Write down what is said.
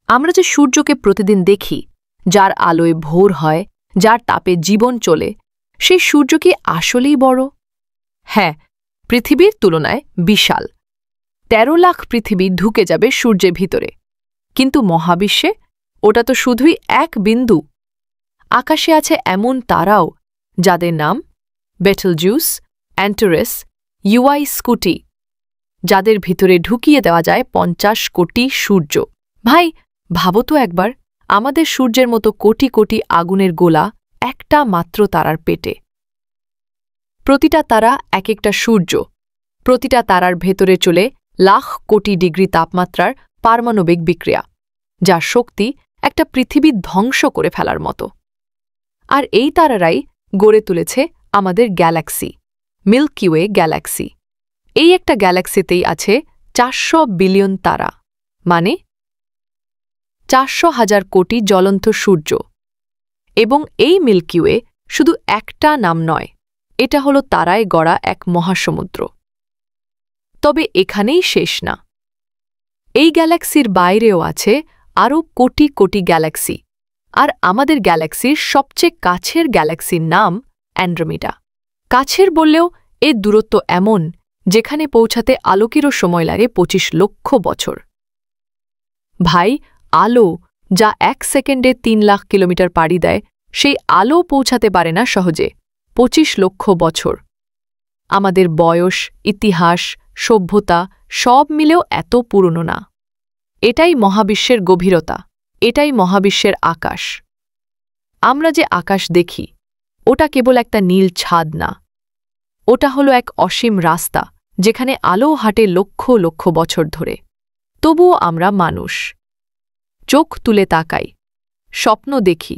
আমরা যে সূর্যকে প্রতিদিন দেখি, যার আলোয় ভোর হয়, যার তাপে জীবন চলে, সেই সূর্য কি আসলেই বড়? হ্যাঁ, পৃথিবীর তুলনায় বিশাল। ১৩ লাখ পৃথিবী ঢুকে যাবে সূর্যের ভিতরে। কিন্তু মহাবিশ্বে ওটা তো শুধুই এক বিন্দু। আকাশে আছে এমন তারাও যাদের নাম বেটেলজিউস, অ্যান্টারেস, ইউআই স্কুটি, যাদের ভিতরে ঢুকিয়ে দেওয়া যায় ৫০ কোটি সূর্য। ভাই, ভাবো তো একবার, আমাদের সূর্যের মতো কোটি কোটি আগুনের গোলা একটা মাত্র তারার পেটে। প্রতিটা তারা এক একটা সূর্য। প্রতিটা তারার ভেতরে চলে লাখ কোটি ডিগ্রি তাপমাত্রার পারমাণবিক বিক্রিয়া, যার শক্তি একটা পৃথিবী ধ্বংস করে ফেলার মতো। আর এই তারারাই গড়ে তুলেছে আমাদের গ্যালাক্সি, মিল্কি ওয়ে গ্যালাক্সি। এই একটা গ্যালাক্সিতেই আছে ৪০০ বিলিয়ন তারা, মানে ৪০০,০০০ কোটি জ্বলন্ত সূর্য। এবং এই মিল্কি ওয়ে শুধু একটা নাম নয়, এটা হলো তারায় গড়া এক মহাসমুদ্র। তবে এখানেই শেষ না। এই গ্যালাক্সির বাইরেও আছে আরও কোটি কোটি গ্যালাক্সি। আর আমাদের গ্যালাক্সির সবচেয়ে কাছের গ্যালাক্সির নাম অ্যান্ড্রোমিডা। কাছের বললেও এর দূরত্ব এমন, যেখানে পৌঁছাতে আলোকেরও সময় লাগে ২৫ লক্ষ বছর। ভাই, আলো যা ১ সেকেন্ডে ৩ লাখ কিলোমিটার পাড়ি দেয়, সেই আলো পৌঁছাতে পারে না সহজে ২৫ লক্ষ বছর। আমাদের বয়স, ইতিহাস, সভ্যতা সব মিলেও এত পুরনো না। এটাই মহাবিশ্বের গভীরতা, এটাই মহাবিশ্বের আকাশ। আমরা যে আকাশ দেখি, ওটা কেবল একটা নীল ছাদ না, ওটা হলো এক অসীম রাস্তা, যেখানে আলো হাঁটে লক্ষ লক্ষ বছর ধরে। তবুও আমরা মানুষ, চোখ তুলে তাকাই, স্বপ্ন দেখি,